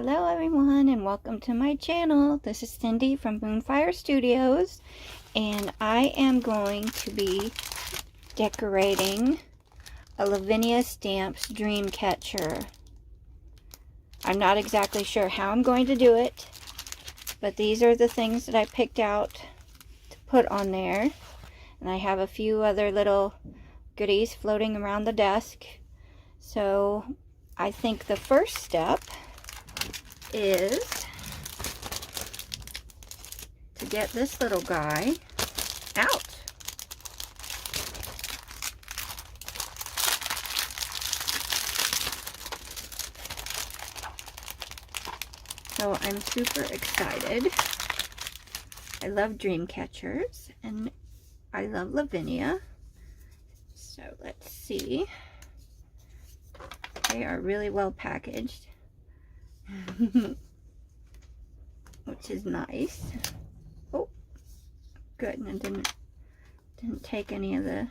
Hello everyone and welcome to my channel. This is Cindy from Moonfire Studios and I am going to be decorating a Lavinia Stamps dream catcher. I'm not exactly sure how I'm going to do it, but these are the things that I picked out to put on there. And I have a few other little goodies floating around the desk. So I think the first step is to get this little guy out. So I'm super excited. I love dream catchers and I love Lavinia. So let's see. They are really well packaged. Which is nice. Oh, good, and it didn't take any of the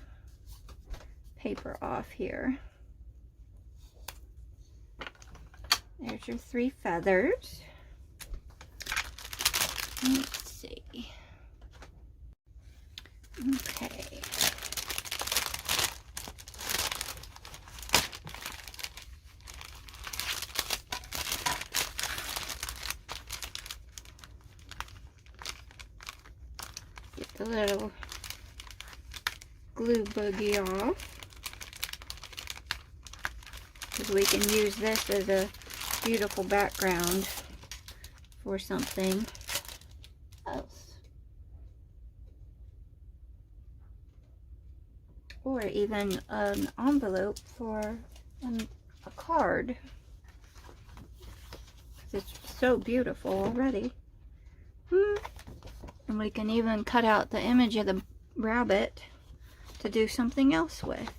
paper off here. There's your 3 feathers. Let's see. Okay. The little glue boogie off, because we can use this as a beautiful background for something else, or even an envelope for a card. It's so beautiful already. And we can even cut out the image of the rabbit to do something else with.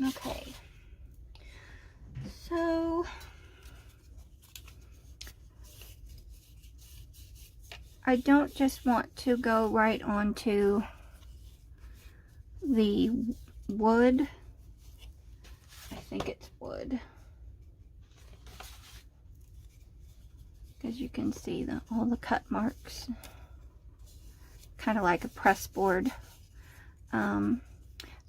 Okay. So I don't just want to go right onto the wood. I think it's wood. As you can see, all the cut marks, kind of like a press board. So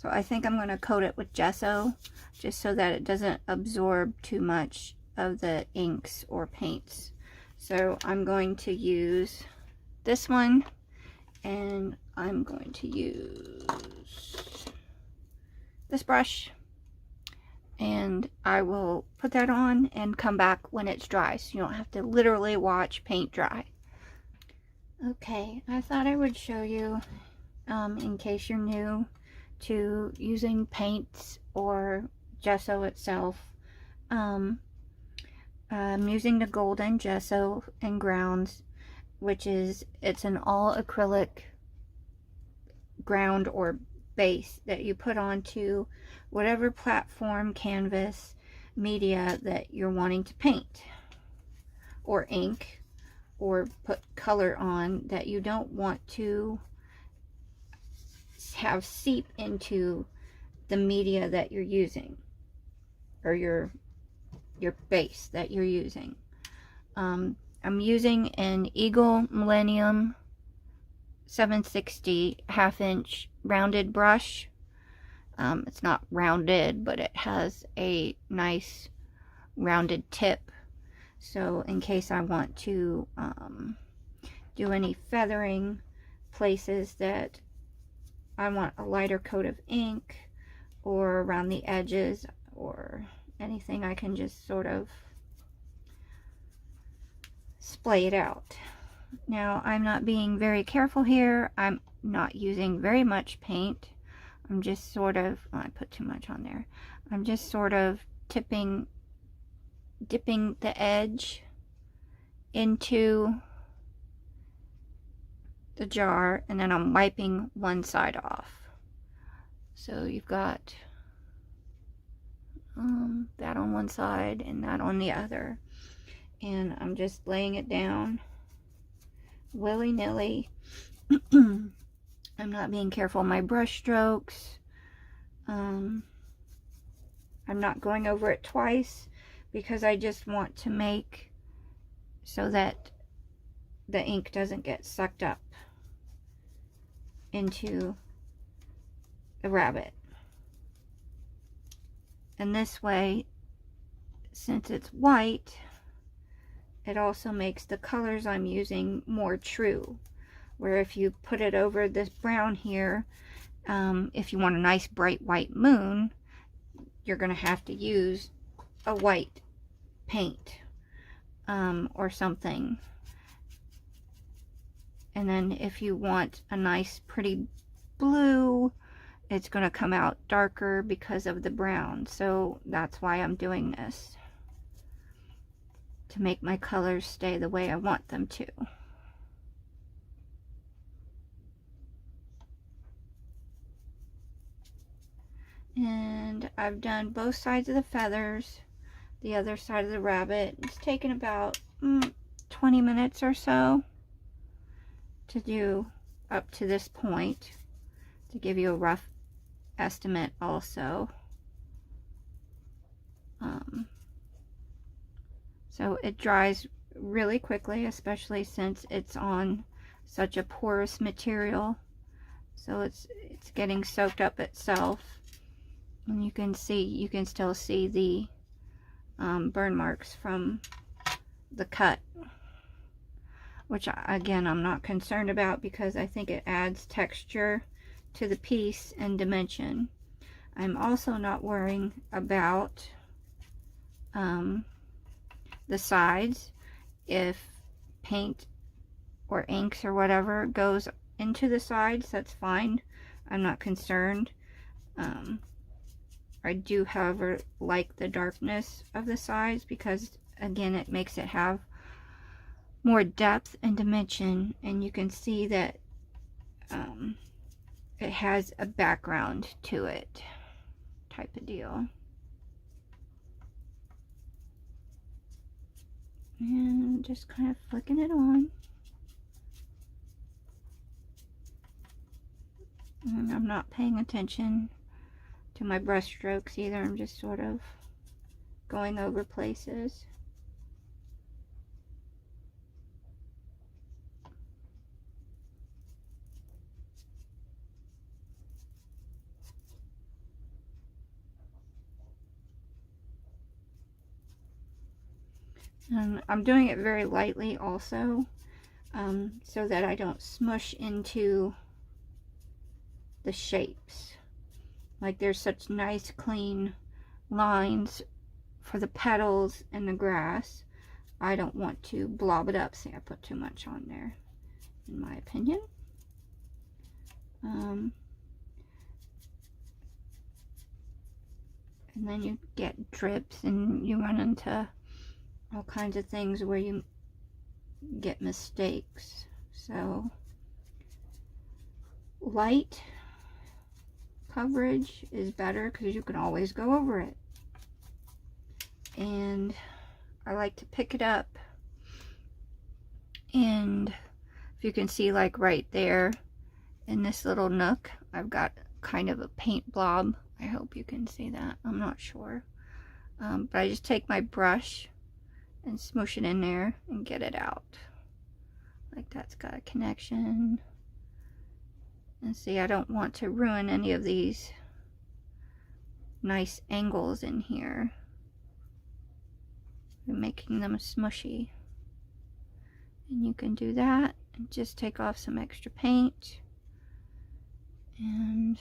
I think I'm going to coat it with gesso, just so that it doesn't absorb too much of the inks or paints. So I'm going to use this one, and I'm going to use this brush. And I will put that on and come back when it's dry, so you don't have to literally watch paint dry. Okay, I thought I would show you, in case you're new to using paints or gesso itself. I'm using the golden gesso and grounds, which is, it's an all acrylic ground or base that you put onto whatever platform, canvas, media that you're wanting to paint or ink or put color on, that you don't want to have seep into the media that you're using, or your base that you're using. I'm using an Eagle Millennium 760 1/2-inch rounded brush. It's not rounded, but it has a nice rounded tip, so in case I want to do any feathering places that I want a lighter coat of ink, or around the edges or anything, I can just sort of splay it out. Now, I'm not being very careful here. I'm not using very much paint. I'm just sort of, oh, I put too much on there. I'm just sort of dipping the edge into the jar, and then I'm wiping one side off. So you've got that on one side and that on the other. And I'm just laying it down willy-nilly. I'm not being careful with my brush strokes. I'm not going over it twice, because I just want to make so that the ink doesn't get sucked up into the rabbit. And this way, since it's white, it also makes the colors I'm using more true. Where if you put it over this brown here, if you want a nice bright white moon, you're going to have to use a white paint or something. And then if you want a nice pretty blue, it's going to come out darker because of the brown. So that's why I'm doing this, to make my colors stay the way I want them to. And I've done both sides of the feathers, the other side of the rabbit. It's taken about 20 minutes or so to do up to this point, to give you a rough estimate also. So it dries really quickly, especially since it's on such a porous material. So it's getting soaked up itself. And you can still see the burn marks from the cut, which again I'm not concerned about because I think it adds texture to the piece and dimension. I'm also not worrying about the sides. If paint or inks or whatever goes into the sides, that's fine. I'm not concerned. I do, however, like the darkness of the sides because, again, it makes it have more depth and dimension, and you can see that it has a background to it, type of deal. And just kind of flicking it on. And I'm not paying attention to my brush strokes either. I'm just sort of going over places. And I'm doing it very lightly also, so that I don't smush into the shapes. Like, there's such nice clean lines for the petals and the grass. I don't want to blob it up. See, I put too much on there, in my opinion. And then you get drips and you run into all kinds of things where you get mistakes. So light coverage is better because you can always go over it. And I like to pick it up, and if you can see, like right there in this little nook, I've got kind of a paint blob. I hope you can see that. I'm not sure, but I just take my brush and smoosh it in there and get it out. Like, that's got a connection. And see, I don't want to ruin any of these nice angles in here. I'm making them smushy. And you can do that and just take off some extra paint. And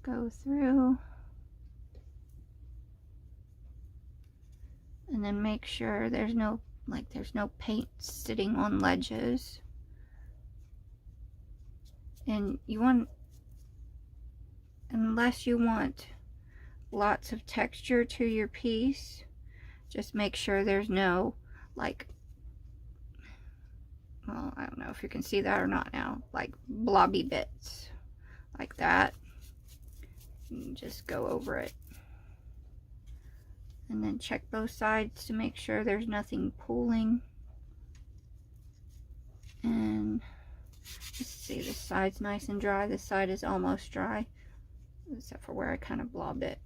go through. And then make sure there's no paint sitting on ledges. And you want, unless you want lots of texture to your piece, just make sure there's no, like, well, I don't know if you can see that or not now, like blobby bits like that. And just go over it. And then check both sides to make sure there's nothing pooling. And just see, this side's nice and dry. This side is almost dry, except for where I kind of blobbed it.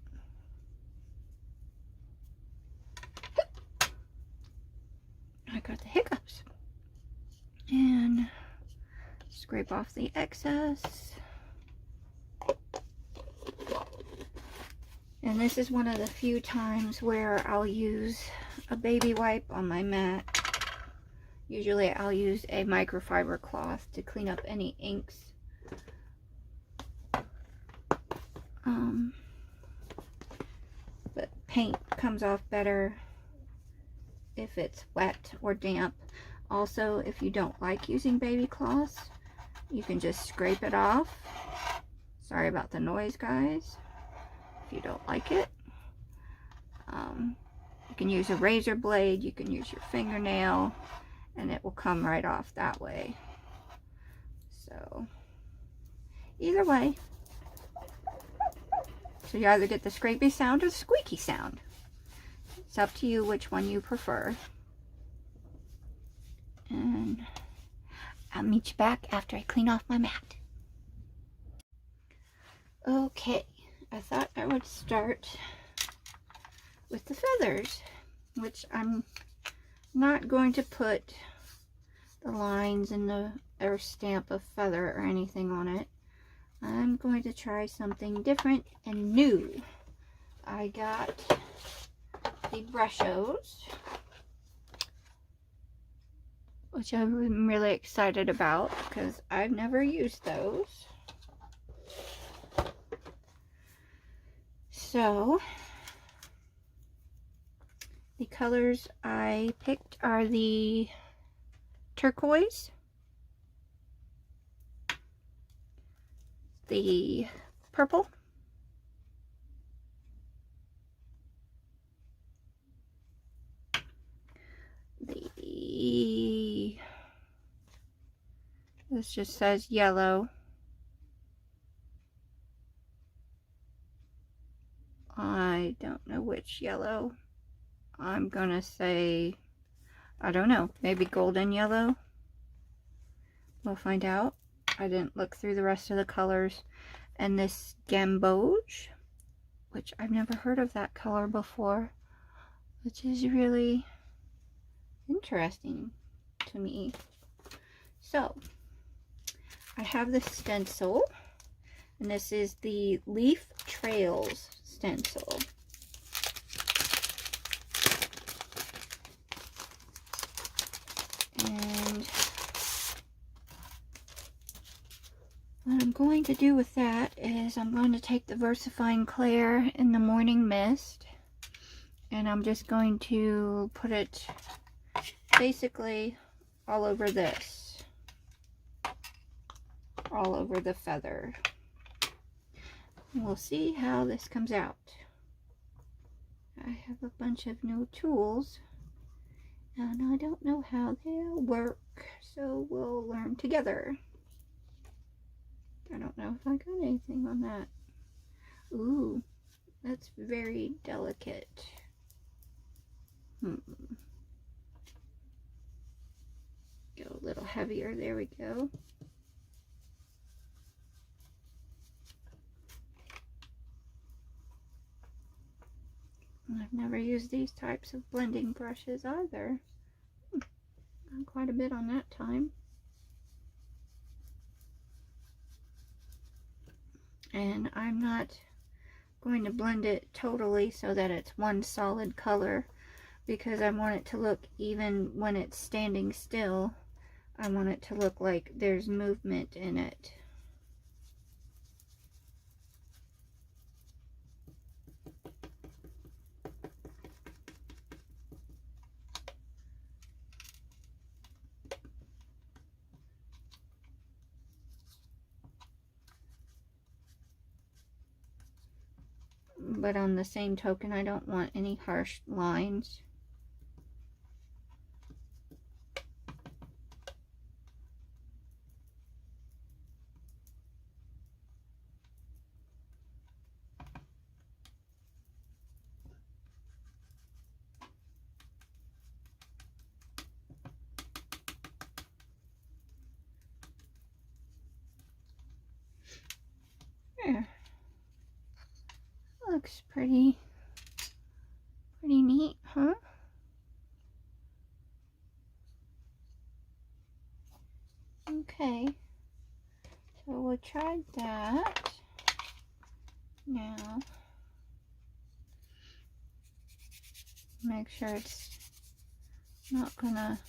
Scrape off the excess. And this is one of the few times where I'll use a baby wipe on my mat. Usually I'll use a microfiber cloth to clean up any inks. But paint comes off better if it's wet or damp. Also, if you don't like using baby cloths, you can just scrape it off. Sorry about the noise, guys. If you don't like it, you can use a razor blade, you can use your fingernail, and it will come right off that way. So either way, so you either get the scrapey sound or the squeaky sound. It's up to you which one you prefer. And I'll meet you back after I clean off my mat. Okay, I thought I would start with the feathers, which I'm not going to put the lines and the or stamp of feather or anything on it. I'm going to try something different and new. I got the Brushos, which I'm really excited about because I've never used those. So the colors I picked are the turquoise, the purple, this just says yellow. I don't know which yellow. I'm gonna say, I don't know, maybe golden yellow. We'll find out. I didn't look through the rest of the colors. And this gamboge, which I've never heard of that color before, which is really interesting to me. So I have the stencil, and this is the Leaf Trails stencil. And what I'm going to do with that is I'm going to take the VersaFine Clair in the Morning Mist, and I'm just going to put it basically all over this, all over the feather. And we'll see how this comes out. I have a bunch of new tools, and I don't know how they'll work, so we'll learn together. I don't know if I got anything on that. Ooh, that's very delicate. Go a little heavier. There we go. I've never used these types of blending brushes either. Got quite a bit on that time. And I'm not going to blend it totally so that it's one solid color, because I want it to look, even when it's standing still, I want it to look like there's movement in it. But on the same token, I don't want any harsh lines. There. Looks pretty neat, huh? Okay, we tried that. Now, make sure it's not gonna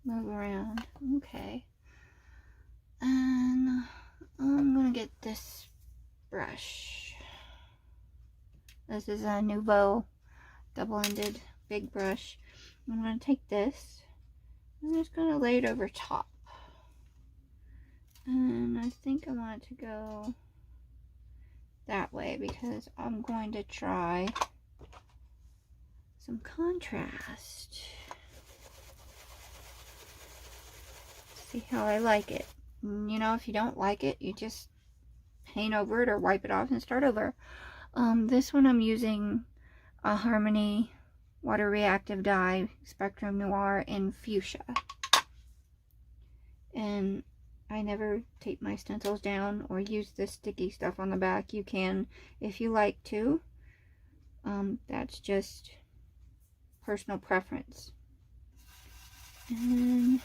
move around. Okay. And I'm gonna get this brush. This is a Nuvo double-ended big brush. I'm gonna take this. I'm just gonna lay it over top. And I think I want it to go that way because I'm going to try some contrast. See how I like it. You know, if you don't like it, you just paint over it or wipe it off and start over. This one I'm using a Harmony Water-Reactive dye, Spectrum Noir in Fuchsia. And I never tape my stencils down or use this sticky stuff on the back. You can if you like to. That's just personal preference. And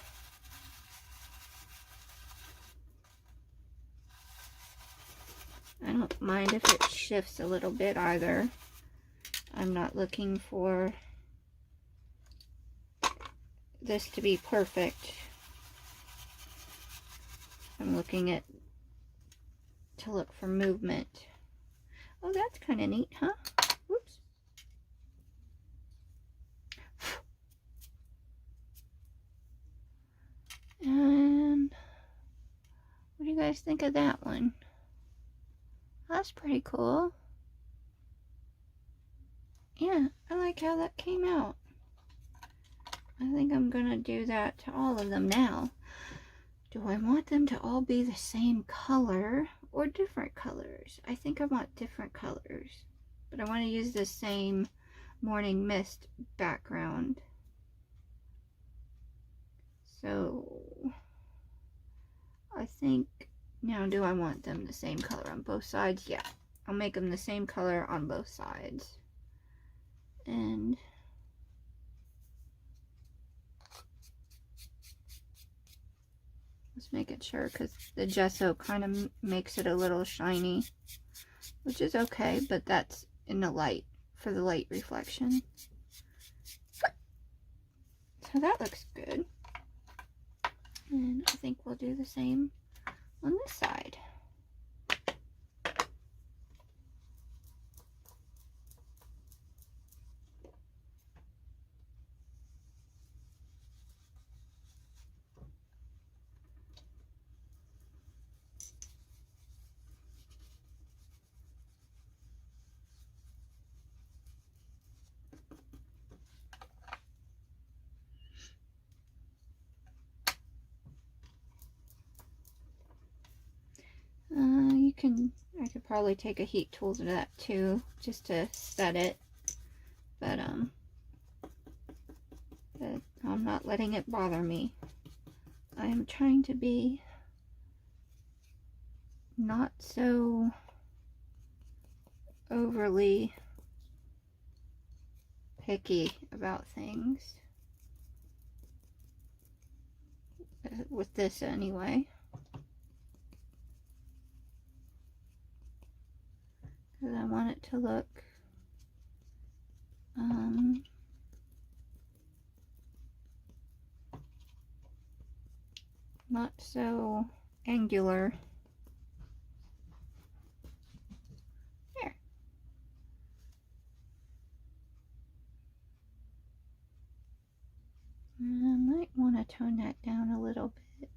I don't mind if it shifts a little bit either. I'm not looking for this to be perfect. I'm looking at to look for movement. Oh, that's kind of neat, huh? Whoops. And what do you guys think of that one? That's pretty cool. Yeah, I like how that came out. I think I'm gonna do that to all of them now. Do I want them to all be the same color or different colors? I think I want different colors, but I want to use the same morning mist background. So I think now, do I want them the same color on both sides? Yeah, I'll make them the same color on both sides. And just making sure, because the gesso kind of makes it a little shiny, which is okay, but that's in the light, for the light reflection. So that looks good. And I think we'll do the same on this side. I could probably take a heat tool to that too, just to set it, but I'm not letting it bother me. I am trying to be not so overly picky about things, with this anyway. Because I want it to look not so angular. There. And I might want to tone that down a little bit.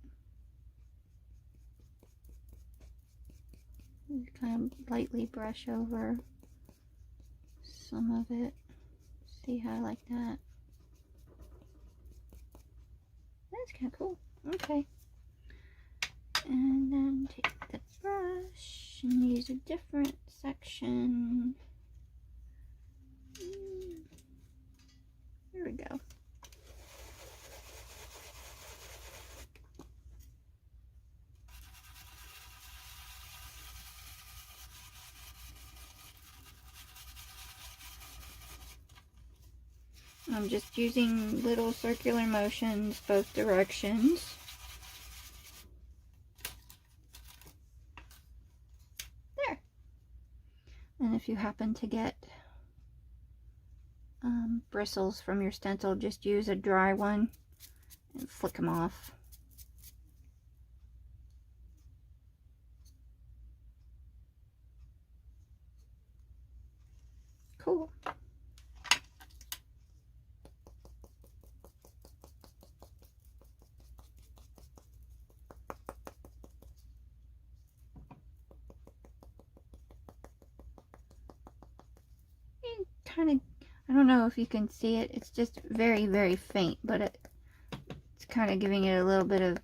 Just kind of lightly brush over some of it. See how I like that? That's kind of cool. Okay. And then take the brush and use a different section. There we go. I'm just using little circular motions both directions. And if you happen to get bristles from your stencil, just use a dry one and flick them off. Cool. Kind of, I don't know if you can see it, it's just very, very faint, but it's kind of giving it a little bit of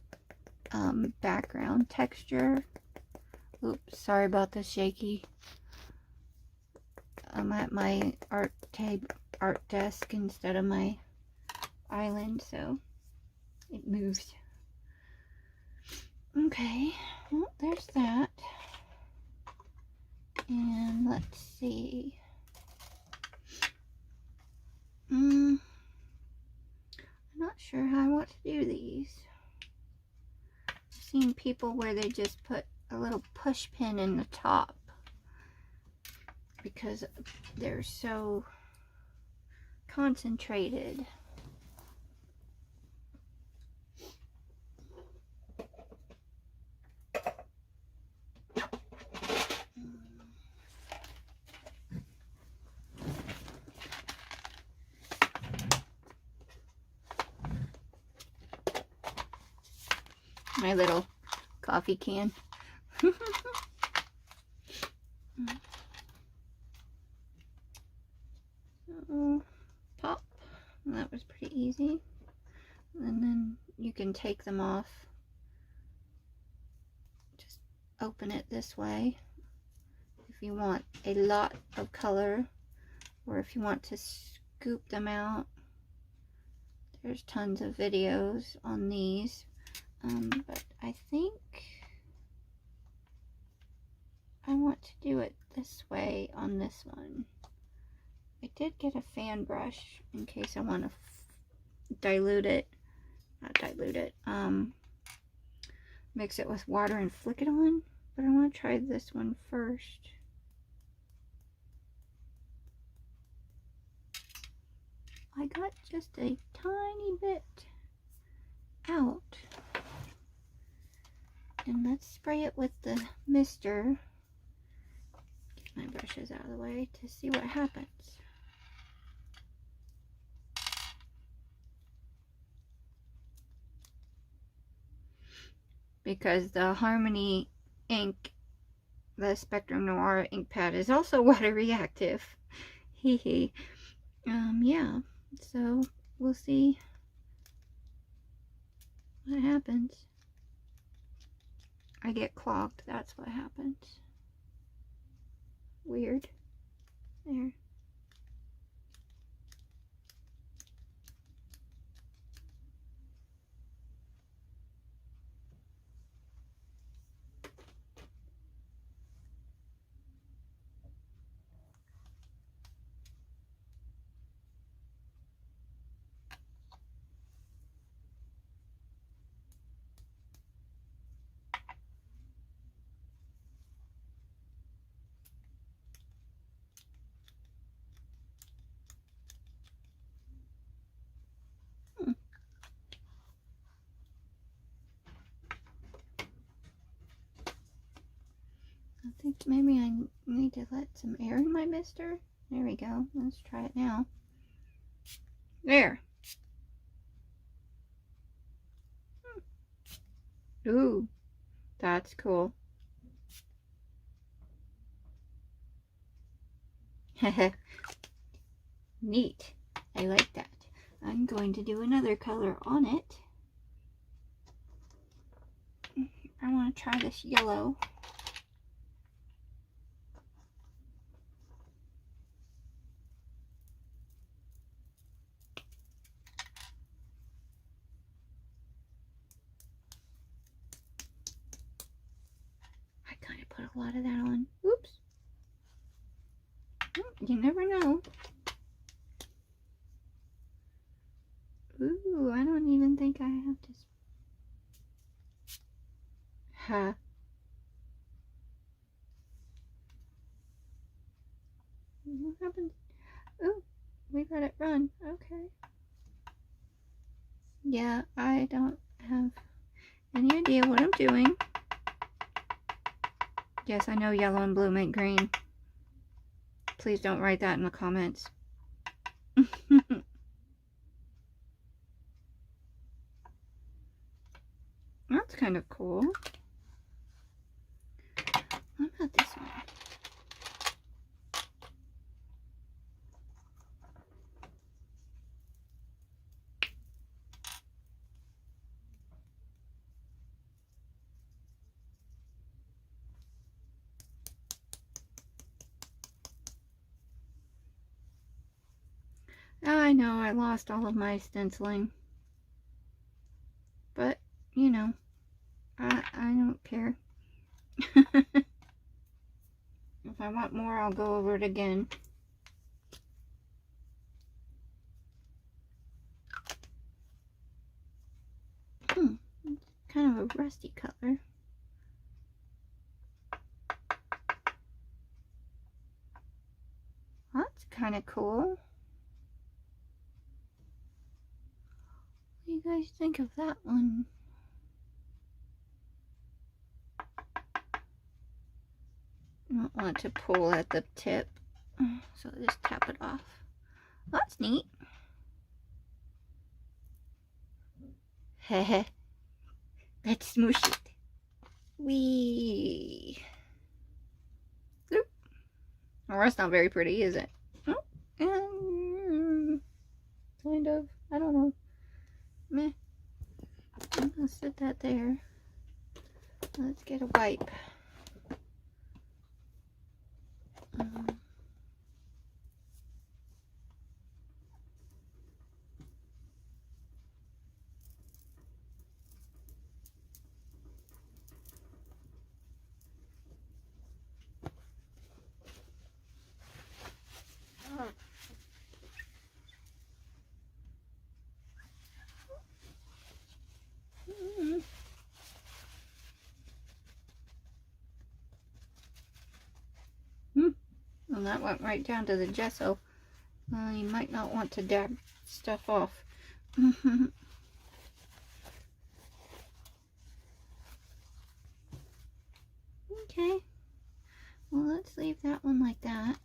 background texture. Oops, sorry about the shaky. I'm at my art desk instead of my island, so it moves. Okay, well, there's that. And let's see. I'm not sure how I want to do these. I've seen people where they just put a little push pin in the top because they're so concentrated. My little coffee can. Pop. That was pretty easy. And then you can take them off. Just open it this way if you want a lot of color, or if you want to scoop them out. There's tons of videos on these. But I think I want to do it this way on this one. I did get a fan brush in case I want to dilute it. Not dilute it. Mix it with water and flick it on. But I want to try this one first. I got just a tiny bit out. And let's spray it with the mister. Get my brushes out of the way to see what happens. Because the Harmony ink, the Spectrum Noir ink pad, is also water reactive. Hee hee. Yeah. So we'll see what happens. I get clogged, that's what happens. Weird. There. I think maybe I need to let some air in my mister. There we go. Let's try it now. There. Ooh, that's cool. Neat. I like that. I'm going to do another color on it. I want to try this yellow. I kind of put a lot of that on. Oops. You never know. Ooh, I don't even think I have to. Huh. happened? Oh, we let it run. Okay. Yeah, I don't have any idea what I'm doing. Yes, I know yellow and blue make green. Please don't write that in the comments. That's kind of cool. What about this one? I know I lost all of my stenciling, but you know, I don't care. If I want more, I'll go over it again. Kind of a rusty color. That's kind of cool. What do you guys think of that one? I don't want to pull at the tip, so I just tap it off. That's neat. Heh. Let's smoosh it. Wee. Oop. Well, that's not very pretty, is it? Oh, kind of. I don't know. Meh. I'm gonna set that there. Let's get a wipe. Well, that went right down to the gesso. You might not want to dab stuff off. Okay. Well, let's leave that one like that.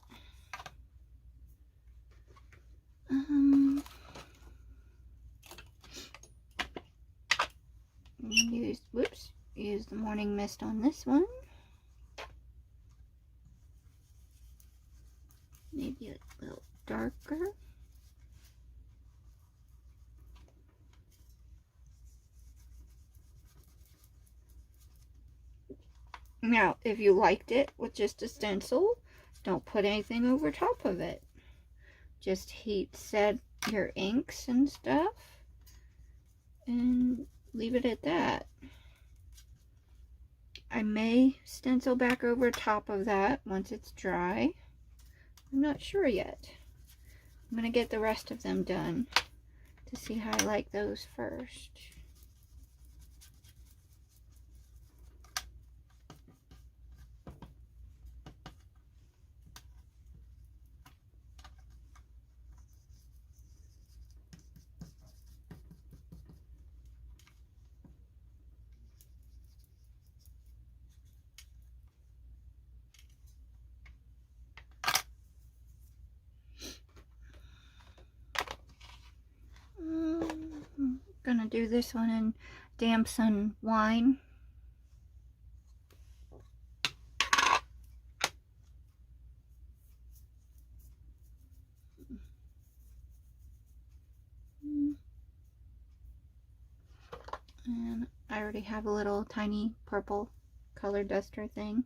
Use the morning mist on this one. Maybe a little darker. Now, if you liked it with just a stencil, don't put anything over top of it. Just heat set your inks and stuff and leave it at that. I may stencil back over top of that once it's dry. I'm not sure yet. I'm going to get the rest of them done to see how I like those first. Gonna do this one in Damson Wine. And I already have a little tiny purple color duster thing.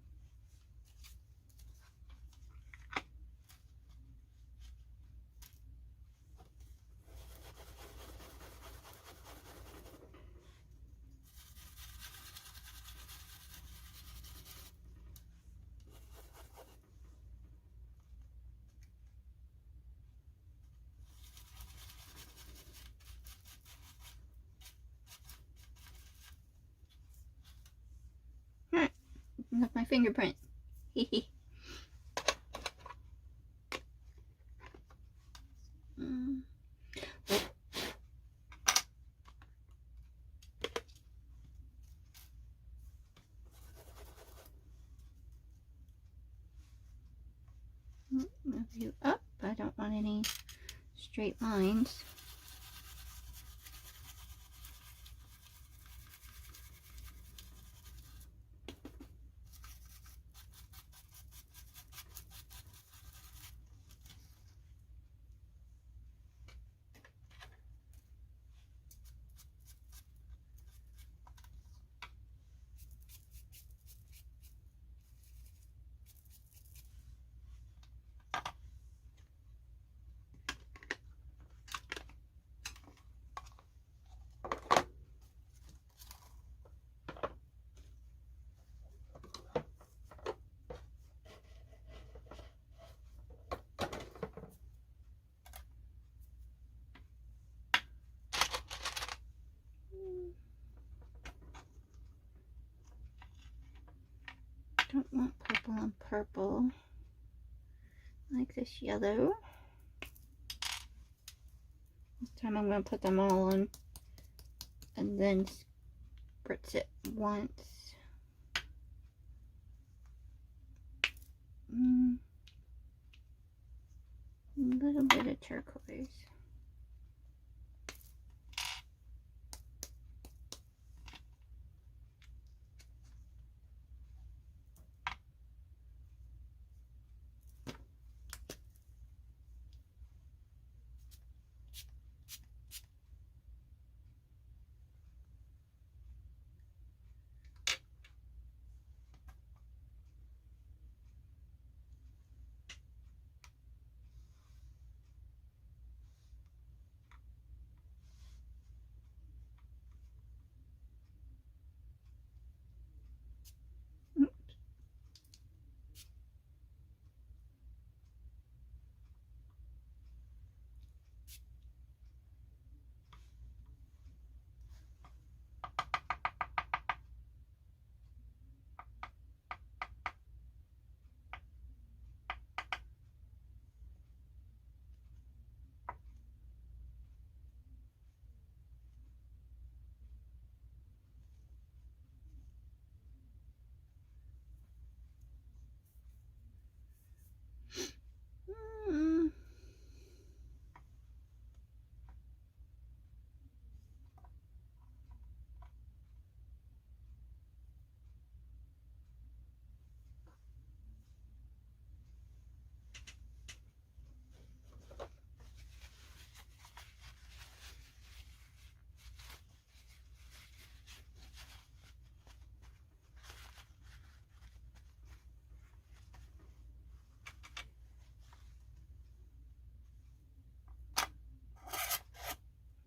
With my fingerprint. Move you up. I don't want any straight lines. Don't want purple on purple. I like this yellow. This time I'm going to put them all on and then spritz it once. A little bit of turquoise.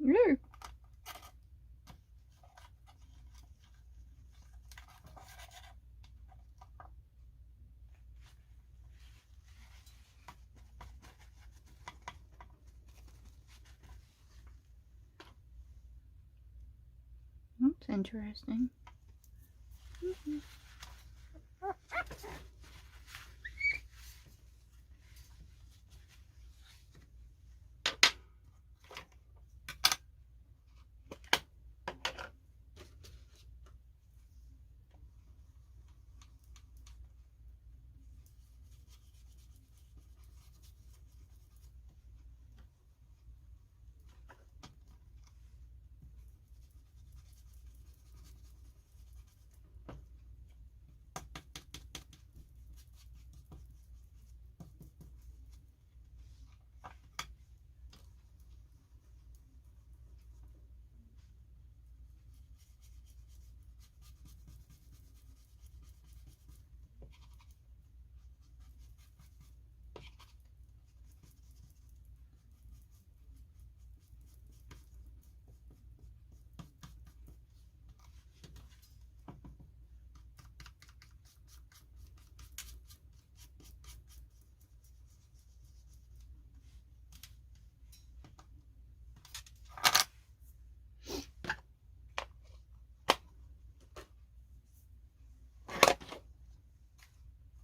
Yeah. That's interesting.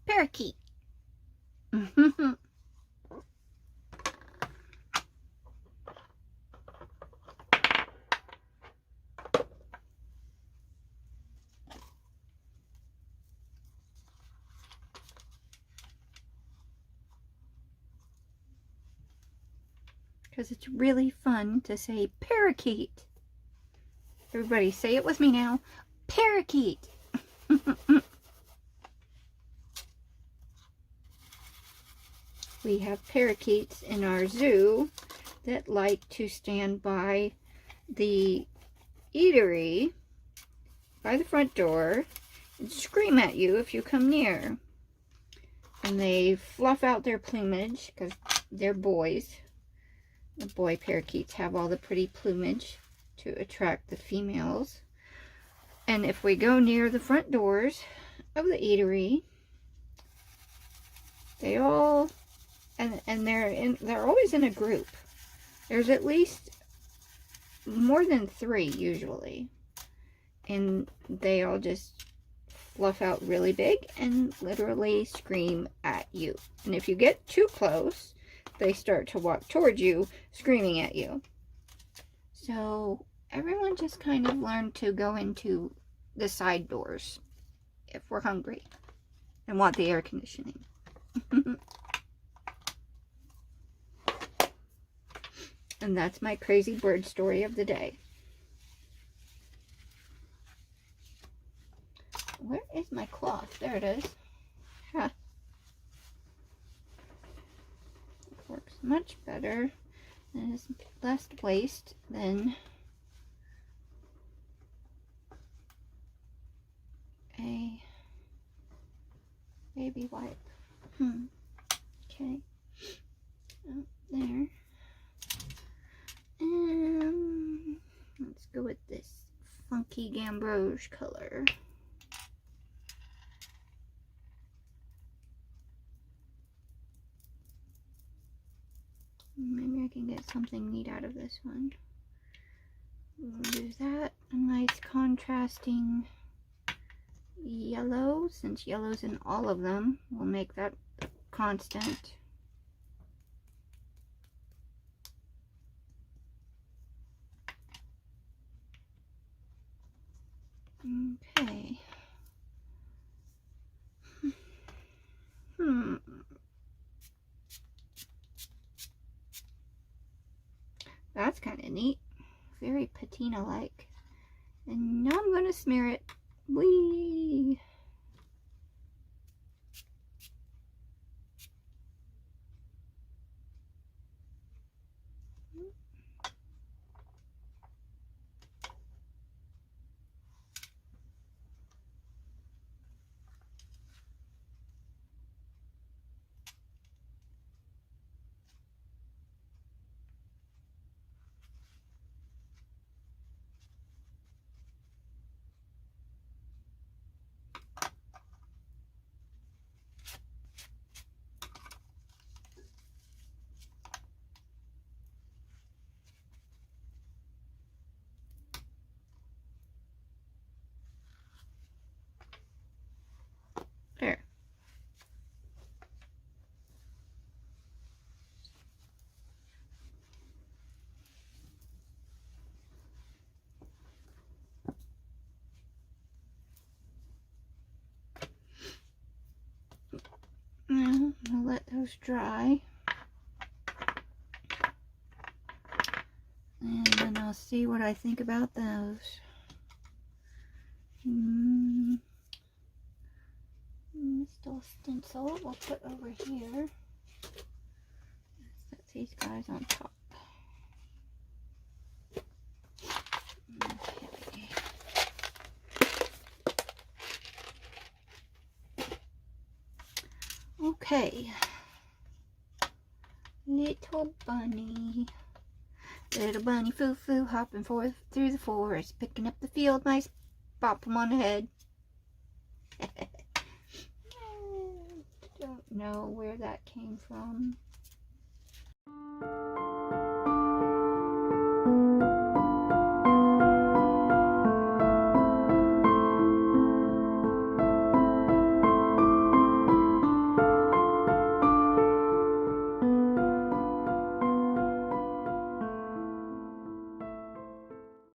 Parakeet. because it's really fun to say parakeet. Everybody say it with me now. Parakeet. We have parakeets in our zoo that like to stand by the eatery by the front door and scream at you if you come near. And they fluff out their plumage because they're boys. The boy parakeets have all the pretty plumage to attract the females. And if we go near the front doors of the eatery, they all, and they're always in a group. There's at least more than 3 usually. And they all just fluff out really big and literally scream at you. And if you get too close, they start to walk towards you, screaming at you. So everyone just kind of learned to go into the side doors if we're hungry and want the air conditioning. And that's my crazy bird story of the day. Where is my cloth? There it is. Huh. It works much better. It is less waste than a baby wipe. Okay. Oh, there. Let's go with this funky gambrosian color. Maybe I can get something neat out of this one. We'll do that. A nice contrasting yellow, since yellow's in all of them. We'll make that constant. Okay. That's kind of neat. Very patina-like. And now I'm going to smear it. Whee! There. Now I'll let those dry. And then I'll see what I think about those. Still stencil we'll put over here. Set these guys on top. Okay. Okay. Little bunny foo-foo, hopping forth through the forest, picking up the field mice, bop them on the head. Don't know where that came from.